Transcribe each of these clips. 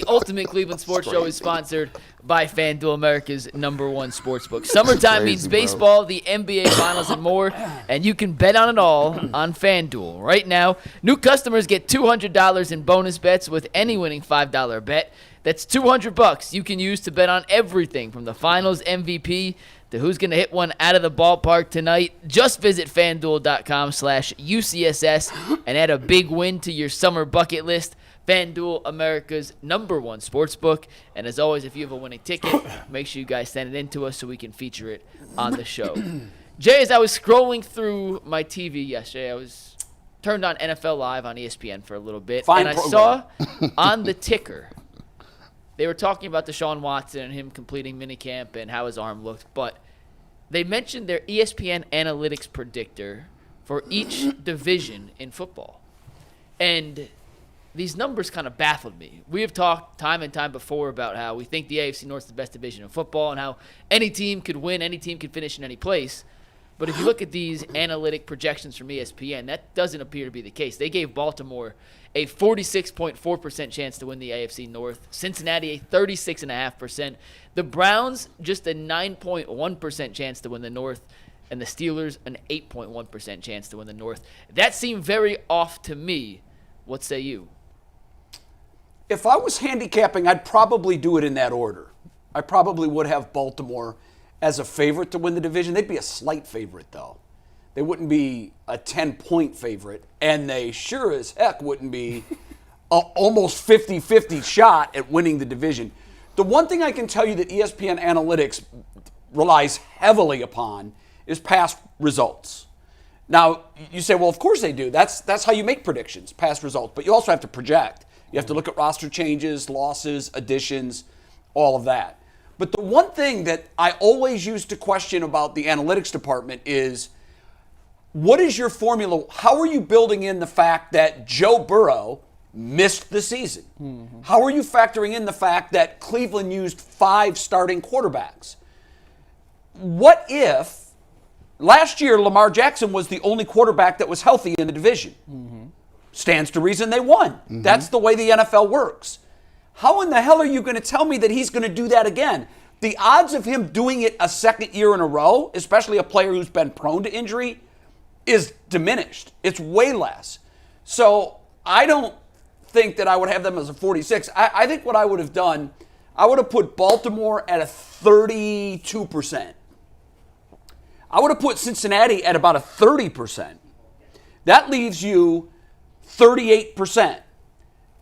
The Ultimate Cleveland Sports Show is sponsored by FanDuel, America's #1 sportsbook. Summertime means baseball, the NBA Finals, and more, and you can bet on it all on FanDuel. Right now, new customers get $200 in bonus bets with any winning $5 bet. That's $200 you can use to bet on everything from the Finals MVP to who's going to hit one out of the ballpark tonight. Just visit FanDuel.com/UCSS and add a big win to your summer bucket list. FanDuel, America's #1 sportsbook. And as always, if you have a winning ticket, make sure you guys send it in to us so we can feature it on the show. Jay, as I was scrolling through my TV yesterday, I was turned on NFL Live on ESPN for a little bit. Fine and program. I saw on the ticker, they were talking about Deshaun Watson and him completing minicamp and how his arm looked. But they mentioned their ESPN analytics predictor for each division in football. And these numbers kind of baffled me. We have talked time and time before about how we think the AFC North is the best division in football and how any team could win, any team could finish in any place. But if you look at these analytic projections from ESPN, that doesn't appear to be the case. They gave Baltimore a 46.4% chance to win the AFC North, Cincinnati a 36.5%, the Browns just a 9.1% chance to win the North, and the Steelers an 8.1% chance to win the North. That seemed very off to me. What say you? If I was handicapping, I'd probably do it in that order. I probably would have Baltimore as a favorite to win the division. They'd be a slight favorite, though. They wouldn't be a 10-point favorite, and they sure as heck wouldn't be a almost 50-50 shot at winning the division. The one thing I can tell you that ESPN Analytics relies heavily upon is past results. Now, you say, well, of course they do. That's how you make predictions, past results. But you also have to project. You have to look at roster changes, losses, additions, all of that. But the one thing that I always used to question about the analytics department is, what is your formula? How are you building in the fact that Joe Burrow missed the season? Mm-hmm. How are you factoring in the fact that Cleveland used 5 starting quarterbacks? What if last year Lamar Jackson was the only quarterback that was healthy in the division? Mm-hmm. Stands to reason they won. Mm-hmm. That's the way the NFL works. How in the hell are you going to tell me that he's going to do that again? The odds of him doing it a second year in a row, especially a player who's been prone to injury, is diminished. It's way less. So I don't think that I would have them as a 46. I think what I would have done, I would have put Baltimore at a 32%. I would have put Cincinnati at about a 30%. That leaves you 38%.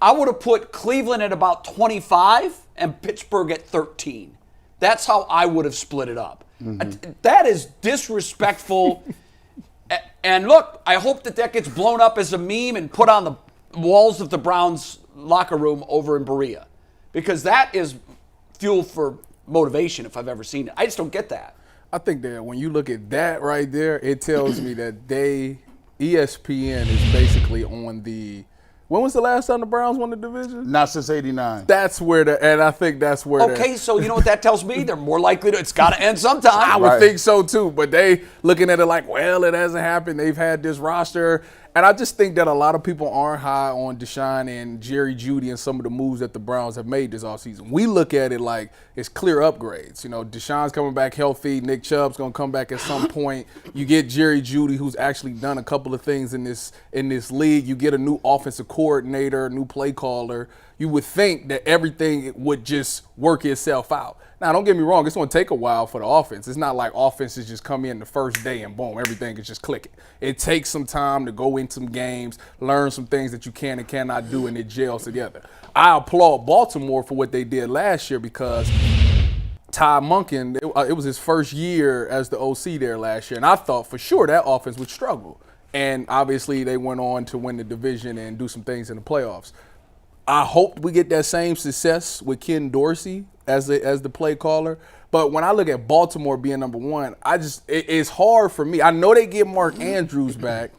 I would have put Cleveland at about 25 and Pittsburgh at 13. That's how I would have split it up. Mm-hmm. That is disrespectful. And look, I hope that gets blown up as a meme and put on the walls of the Browns locker room over in Berea, because that is fuel for motivation if I've ever seen it. I just don't get that. I think that when you look at that right there, it tells me that ESPN is basically on the. When was the last time the Browns won the division? Not since '89. That's where and I think that's where. Okay, so you know what that tells me? They're more likely to. It's got to end sometime. I would think so too, but they looking at it like, well, it hasn't happened. They've had this roster, and I just think that a lot of people aren't high on Deshaun and Jerry Jeudy and some of the moves that the Browns have made this offseason. We look at it like it's clear upgrades. You know, Deshaun's coming back healthy. Nick Chubb's gonna come back at some point. You get Jerry Jeudy, who's actually done a couple of things in this league. You get a new offensive coordinator, new play caller. You would think that everything would just work itself out. Now, don't get me wrong, it's going to take a while for the offense. It's not like offenses just come in the first day and boom, everything is just clicking. It takes some time to go into some games, learn some things that you can and cannot do, and it gels together. I applaud Baltimore for what they did last year because Ty Monken, it was his first year as the OC there last year, and I thought for sure that offense would struggle. And obviously they went on to win the division and do some things in the playoffs. I hope we get that same success with Ken Dorsey as the play caller. But when I look at Baltimore being number one, it's hard for me. I know they get Mark Andrews back.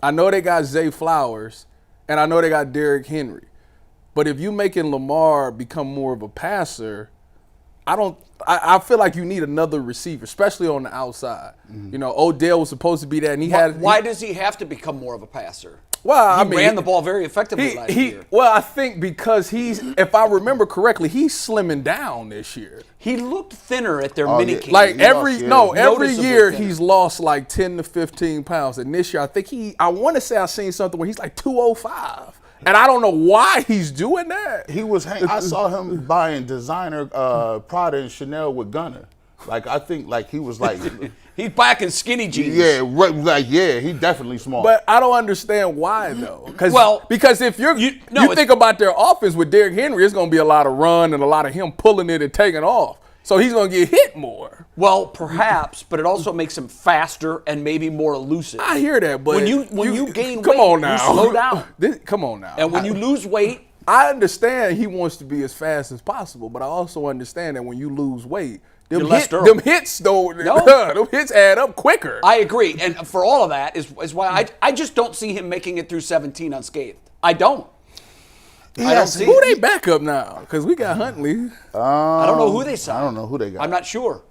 I know they got Zay Flowers. And I know they got Derrick Henry. But if you're making Lamar become more of a passer, I I feel like you need another receiver, especially on the outside. You know, Odell was supposed to be that, and he had. Why does he have to become more of a passer? Well, he ran the ball very effectively last year. Well, I think because if I remember correctly, he's slimming down this year. He looked thinner at their minicamp. Like every year thinner. he's lost like 10 to 15 pounds, and this year I think I want to say I seen something where he's like 205, and I don't know why he's doing that. He was. I saw him buying designer Prada and Chanel with Gunner. Like I think like he was like. He's back in skinny jeans. Yeah, he definitely small. But I don't understand why though. Because if you think about their offense with Derrick Henry, it's going to be a lot of run and a lot of him pulling it and taking off. So he's going to get hit more. Well, perhaps, but it also makes him faster and maybe more elusive. I hear that, but when you gain come weight, on now. you slow down. Come on now. And when you lose weight, I understand he wants to be as fast as possible, but I also understand that when you lose weight, them hits add up quicker. I agree, and for all of that is why I just don't see him making it through 17 unscathed. I don't. I don't see who they back up now? Because we got Huntley. I don't know who they signed. I don't know who they got. I'm not sure.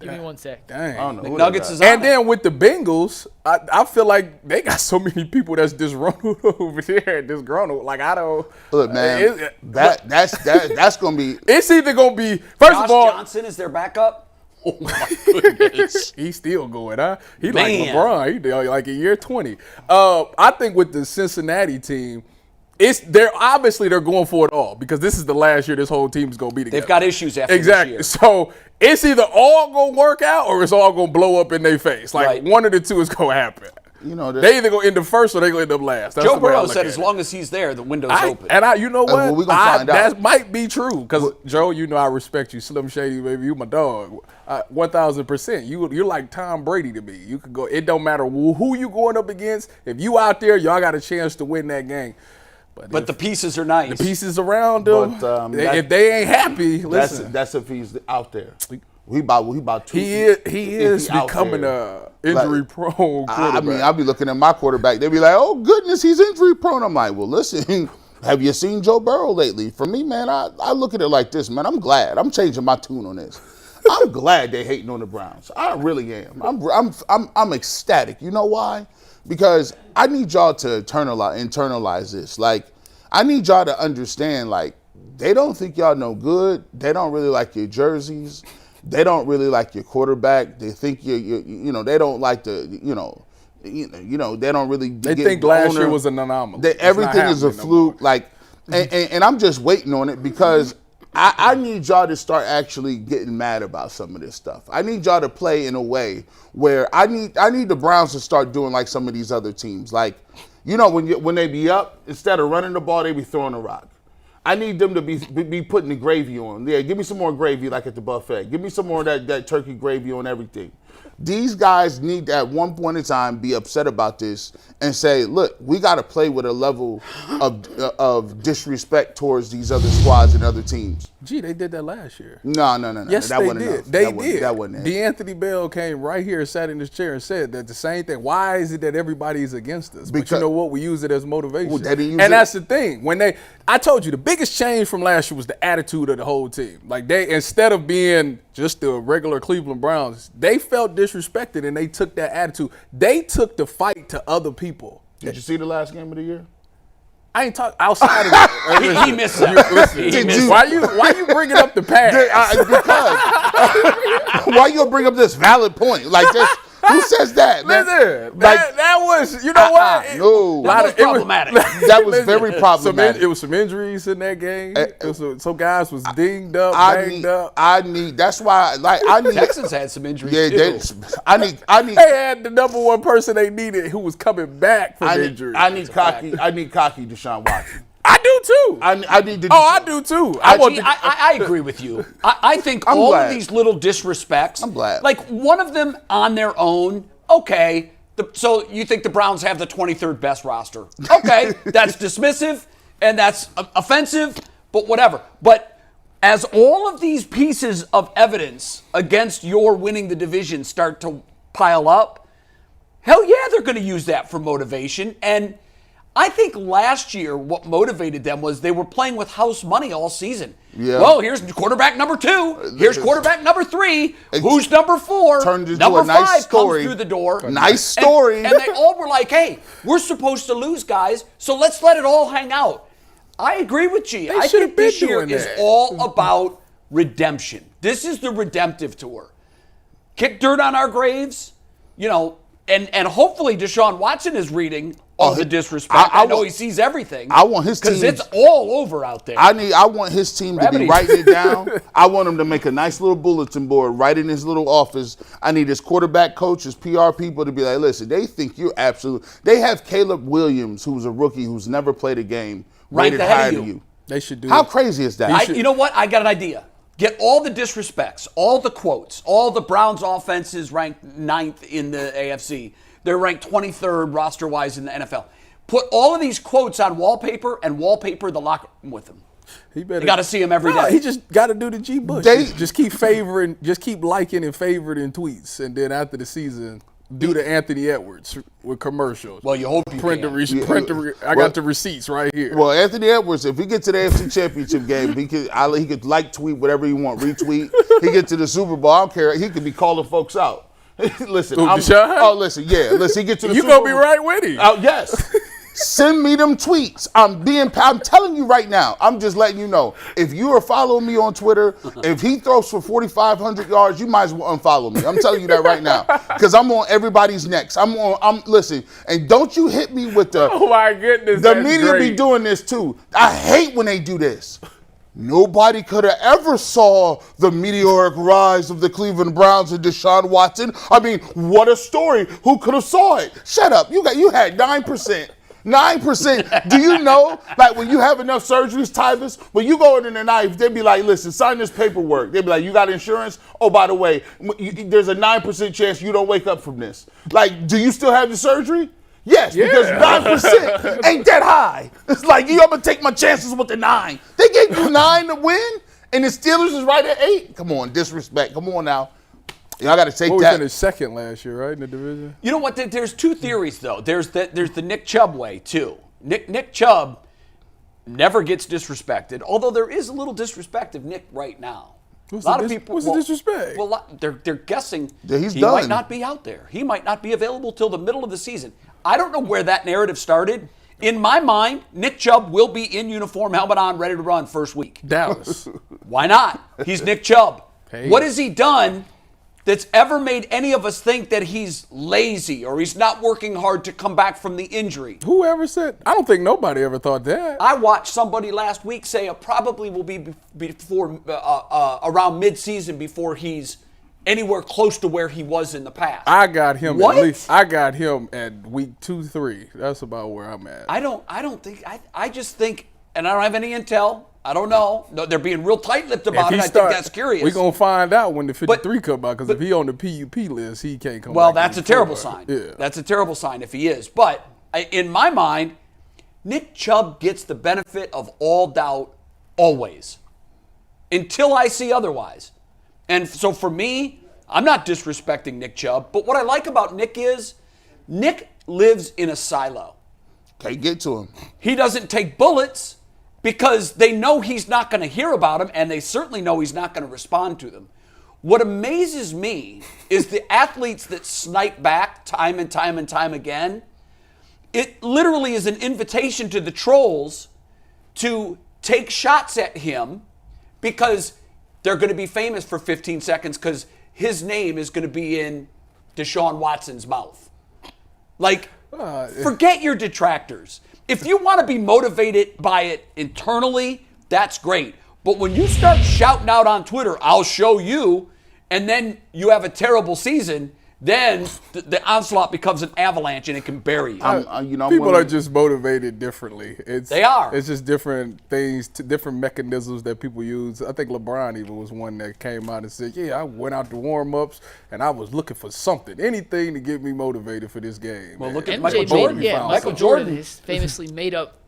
Give me 1 sec. Dang. I don't know who Nuggets they is got. on And then with the Bengals, I feel like they got so many people that's disgruntled over there, disgruntled. Like I don't. Look, man, that's gonna be. It's either gonna be first of all. Johnson is their backup. Oh my goodness. He's still going, huh? He Man. like LeBron. He like a year 20. I think with the Cincinnati team, they're going for it all because this is the last year this whole team is gonna be together. They've got issues after this year. So it's either all gonna work out or it's all gonna blow up in their face. Like one of the two is gonna happen. You know, they either gonna end up first or they gonna end up last. That's Joe the way I Burrow look said at as it. long as he's there, the window's open. And you know what? Well, we're gonna find out. That might be true because Joe, you know I respect you, Slim Shady, baby. You my dog, 1,000%. You're like Tom Brady to me. You could go. It don't matter who you going up against. If you out there, y'all got a chance to win that game. But the pieces are nice. The pieces around them. If they ain't happy, listen. That's if he's out there. He about 2 feet. He is becoming a injury prone quarterback. I mean, I'll be looking at my quarterback. They'll be like, "Oh goodness, he's injury prone." I'm like, "Well, listen, have you seen Joe Burrow lately?" For me, man, I look at it like this, man. I'm glad. I'm changing my tune on this. I'm glad they hating on the Browns. I really am. I'm ecstatic. You know why? Because I need y'all to internalize this. Like, I need y'all to understand, like, they don't think y'all no good. They don't really like your jerseys. They don't really like your quarterback. They think they don't like the, they don't really. They think last year was an anomaly. Everything is a fluke. Like, and I'm just waiting on it because I need y'all to start actually getting mad about some of this stuff. I need y'all to play in a way where I need the Browns to start doing like some of these other teams. Like, when they be up, instead of running the ball, they be throwing a rock. I need them to be putting the gravy on. Yeah, give me some more gravy like at the buffet. Give me some more of that turkey gravy on everything. These guys need to, at one point in time, be upset about this and say, look, we got to play with a level of disrespect towards these other squads and other teams. Gee, they did that last year. No. Yes, that they wasn't did. enough. They did. That wasn't it. DeAnthony Bell came right here, sat in his chair, and said that the same thing. Why is it that everybody's against us? But you know what? We use it as motivation. Well, they didn't use and it. that's the thing. I told you, the biggest change from last year was the attitude of the whole team. Like, they, instead of being just the regular Cleveland Browns, they felt disrespected and they took that attitude. They took the fight to other people. Did you see the last game of the year? I ain't talking outside of it. he missed that. Why you bringing up the past? Because why you bring up this valid point like this? Who says that, man? Listen, that was, you know what? No. That was problematic. That was very problematic. It was some injuries in that game. Some guys was dinged up, banged up. That's why, I need. Texans had some injuries, too. I need. They had the number one person they needed who was coming back from injury. I need cocky Deshaun Watson. I do too. I need to. I do too. I agree with you. I think all glad. of these little disrespects. I'm glad. Like one of them on their own. Okay. So you think the Browns have the 23rd best roster? Okay, that's dismissive and that's offensive, but whatever. But as all of these pieces of evidence against your winning the division start to pile up, hell yeah, they're going to use that for motivation. And I think last year what motivated them was they were playing with house money all season. Yeah. Well, here's quarterback number 2. Here's quarterback number 3. Who's number 4? Turned into Number a nice 5 story. comes through the door. Nice story. And they all were like, hey, we're supposed to lose, guys, so let's let it all hang out. I agree with G. I think this year is all about redemption. This is the redemptive tour. Kick dirt on our graves, and hopefully Deshaun Watson is reading all the disrespect. I know he sees everything. I want his team, because it's all over out there. I want his team to be writing it down. I want him to make a nice little bulletin board right in his little office. I need his quarterback coach, his PR people to be like, listen, they think you're absolute. They have Caleb Williams, who's a rookie who's never played a game, rated higher than you. They should do. How crazy is that? You know what? I got an idea. Get all the disrespects, all the quotes, all the Browns offenses ranked 9th in the AFC. They're ranked 23rd roster-wise in the NFL. Put all of these quotes on wallpaper and wallpaper the locker room with them. You got to see him every day. He just got to do the G. Bush. Just keep favoring, just keep liking and favoring tweets, and then after the season, do the Anthony Edwards with commercials. Well, you hope you can. I got the receipts right here. Well, Anthony Edwards, if he get to the AFC Championship game, he could like tweet whatever he want, retweet. He get to the Super Bowl, I don't care. He could be calling folks out. Listen, listen, he get to the Super Bowl. You gonna be right with him? Yes. Send me them tweets. I'm telling you right now. I'm just letting you know. If you are following me on Twitter, if he throws for 4,500 yards, you might as well unfollow me. I'm telling you that right now, because I'm on everybody's necks. Listen, and don't you hit me with the. Oh my goodness. The media be doing this too. I hate when they do this. Nobody could have ever saw the meteoric rise of the Cleveland Browns and Deshaun Watson. I mean, what a story. Who could have saw it? Shut up. You had 9%. 9%. Do you know, like when you have enough surgeries, Tyvus, when you go in the knife, they'd be like, listen, sign this paperwork. They'd be like, you got insurance? Oh, by the way, there's a 9% chance you don't wake up from this. Like, do you still have the surgery? Yes, because 9% ain't that high. It's like, I'm going to take my chances with the 9. They gave you 9 to win, and the Steelers is right at 8. Come on, disrespect. Come on now. Y'all got to take that. We finished second last year, right, in the division? You know what? There's 2 theories, though. There's the Nick Chubb way, too. Nick Chubb never gets disrespected, although there is a little disrespect of Nick right now. What's the disrespect? Well, they're guessing he might not be out there. He might not be available till the middle of the season. I don't know where that narrative started. In my mind, Nick Chubb will be in uniform, helmet on, ready to run first week. Dallas. Why not? He's Nick Chubb. Hey. What has he done that's ever made any of us think that he's lazy or he's not working hard to come back from the injury? Whoever said? I don't think nobody ever thought that. I watched somebody last week say it probably will be before around mid-season before he's anywhere close to where he was in the past. I got him What? at least. I got him at week 2-3. That's about where I'm at. I just think, and I don't have any intel. I don't know. No, they're being real tight-lipped about it. I think that's curious. We're going to find out when the 53 come out, because if he on the PUP list, he can't come back. Well, that's a terrible sign. Yeah. That's a terrible sign if he is. But in my mind, Nick Chubb gets the benefit of all doubt always until I see otherwise. And so for me, I'm not disrespecting Nick Chubb, but what I like about Nick is Nick lives in a silo. Can't get to him. He doesn't take bullets because they know he's not going to hear about them, and they certainly know he's not going to respond to them. What amazes me is the athletes that snipe back time and time and time again. It literally is an invitation to the trolls to take shots at him because they're going to be famous for 15 seconds because his name is going to be in Deshaun Watson's mouth. Like, forget your detractors. If you want to be motivated by it internally, that's great. But when you start shouting out on Twitter, I'll show you, and then you have a terrible season, then the onslaught becomes an avalanche and it can bury you. People are just motivated differently. They are. It's just different things, different mechanisms that people use. I think LeBron even was one that came out and said, yeah, I went out to warm-ups and I was looking for something, anything to get me motivated for this game. Well, look at MJ Michael Jordan. Michael Jordan has famously made up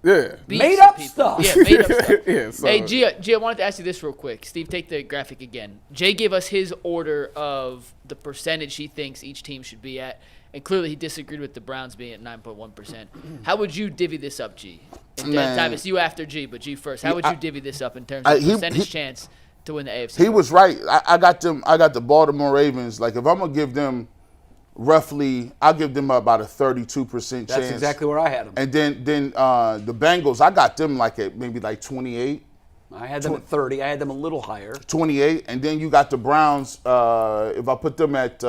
made up stuff. Yeah, made up stuff. Yeah, so. Hey, Gia, I wanted to ask you this real quick. Steve, take the graphic again. Jay gave us his order of the percentage he thinks each team should be at. and clearly he disagreed with the Browns being at 9.1%. How would you divvy this up, G? And Man. Tyvis, you after G, but G first. How would you divvy this up in terms of percentage chance to win the AFC? He was right. I got them. I got the Baltimore Ravens. Like, if I'm gonna give them roughly, I'll give them about a 32% chance. That's exactly where I had them. And then the Bengals, I got them like at maybe like 28. I had them at 30. I had them a little higher. 28. And then you got the Browns, if I put them at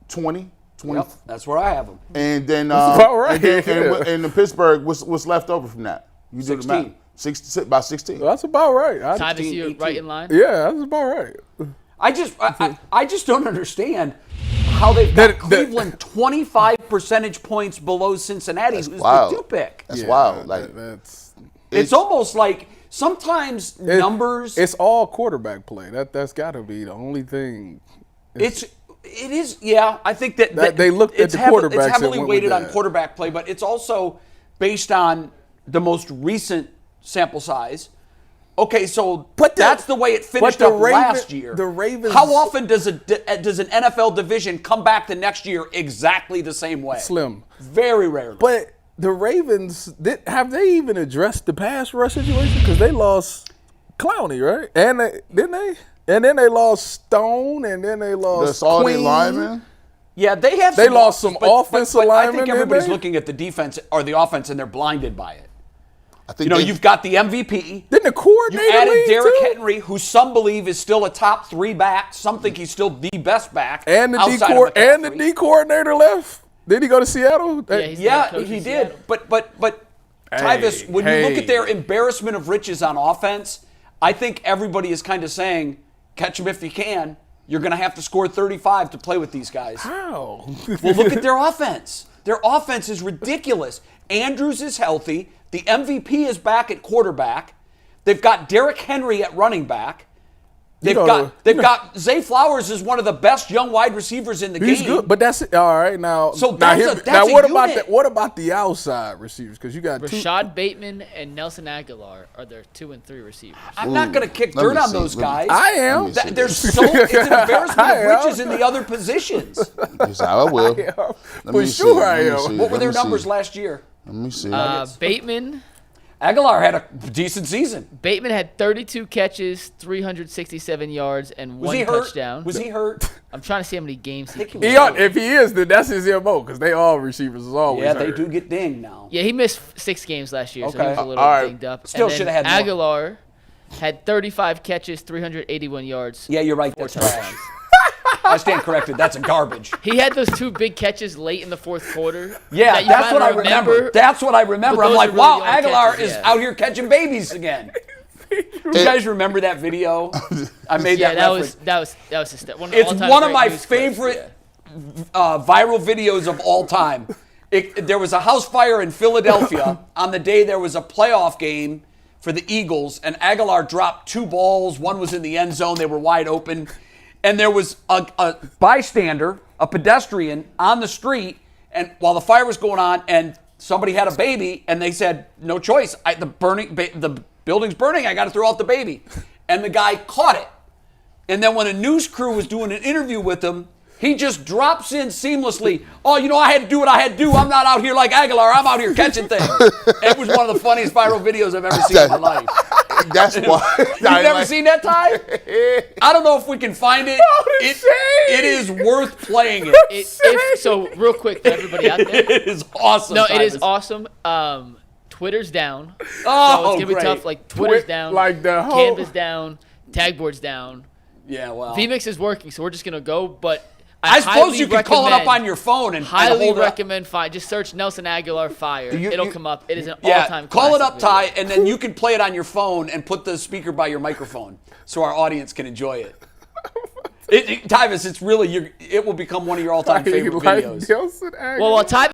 20. Yep, that's where I have them. And then, about right. and the Pittsburgh, what's left over from that? You do the 16. math. About 16. That's about right. Tyvis, you 18. right in line? Yeah, that's about right. I just don't understand how they've got Cleveland 25 percentage points below Cincinnati, who's wild. the 2 pick. That's wild. Like, It's almost like sometimes numbers. It's all quarterback play. That's got to be the only thing. It is. Yeah, I think that they looked at it's the quarterbacks It's and heavily went with weighted on that. quarterback play, but it's also based on the most recent sample size. Okay, so that's the way it finished up last year. The Ravens. How often does an NFL division come back the next year exactly the same way? Slim. Very rarely. But the Ravens, have they even addressed the pass rush situation? Because they lost Clowney, right? And didn't they? And then they lost Stone, and then they lost that's all they Queen. linemen? Yeah, they have. They lost some offensive but I linemen, think didn't everybody's they? looking at the defense or the offense, and they're blinded by it. I think You've got the MVP. Didn't the coordinator You added leave, Derrick too? Henry, who some believe is still a top 3 back. Some think he's still the best back. And the outside of McCaffrey. D coordinator left. Did he go to Seattle? Yeah, he's the head Yeah, coach he in did. Seattle. But Tyvis, when you look hey. at their embarrassment of riches on offense, I think everybody is kind of saying, catch them if you can. You're going to have to score 35 to play with these guys. How? Well, look at their offense. Their offense is ridiculous. Andrews is healthy. The MVP is back at quarterback. They've got Derrick Henry at running back. They've got Zay Flowers is one of the best young wide receivers in the He's game. good, but that's all right. Now, So now, that's now a what unit. about what about the outside receivers? Because you got two. Rashad Bateman and Nelson Aguilar are their 2 and 3 receivers. I'm not going to kick Let me dirt on see. those guys. I am. Let me see. It's an embarrassment I of am. riches in the other positions. Yes, I will. For sure I am. What were their numbers last year? Let me see. Bateman Aguilar had a decent season. Bateman had 32 catches, 367 yards, and Was 1 he hurt? touchdown. Was he hurt? I'm trying to see how many games he He He ought- if he is, then that's his MO because they all receivers is always Yeah, they hurt. do get dinged now. Yeah, he missed 6 games last year, so he Okay. was a little All right. dinged up. Still And then shoulda had more. Aguilar had 35 catches, 381 yards. Yeah, you're right. That's trash. I stand corrected. That's a garbage. He had those 2 big catches late in the 4th quarter. Yeah, that you that's what I kinda remember. That's what I remember. But I'm those like, are really wow, the only Aguilar catches, is yeah. out here catching babies again. You guys remember that video? I made Yeah, that reference. that was one of the It's all-time one of great my news clips. favorite viral videos of all time. There was a house fire in Philadelphia on the day there was a playoff game for the Eagles, and Aguilar dropped 2 balls. One was in the end zone. They were wide open. And there was a bystander, a pedestrian, on the street, and while the fire was going on, and somebody had a baby, and they said, no choice. The building's burning. I got to throw out the baby. And the guy caught it. And then when a news crew was doing an interview with him, he just drops in seamlessly. Oh, I had to do what I had to do. I'm not out here like Aguilar. I'm out here catching things. It was one of the funniest viral videos I've ever seen in my life. That's why. You've never seen that, Ty? I don't know if we can find it. It is worth playing it. So real quick for everybody out there. It is awesome. No, it is Tyvus. awesome. Twitter's down. Oh, so it's gonna be great. tough. Like Twitter's down, like the whole- Canva's down, Tagboard's down. Yeah, well. VMix is working, so we're just gonna go. But I suppose highly you could call it up recommend- on your phone and Highly hold it up. recommend fire. Just search Nelson Aguilar fire. It'll come up. It is an Yeah, all-time. call it classic up, Ty, video. and then you can play it on your phone and put the speaker by your microphone so our audience can enjoy it. Tyvus, it's really it will become one of your all-time favorite videos. Nelson Aguilar. Well, while Ty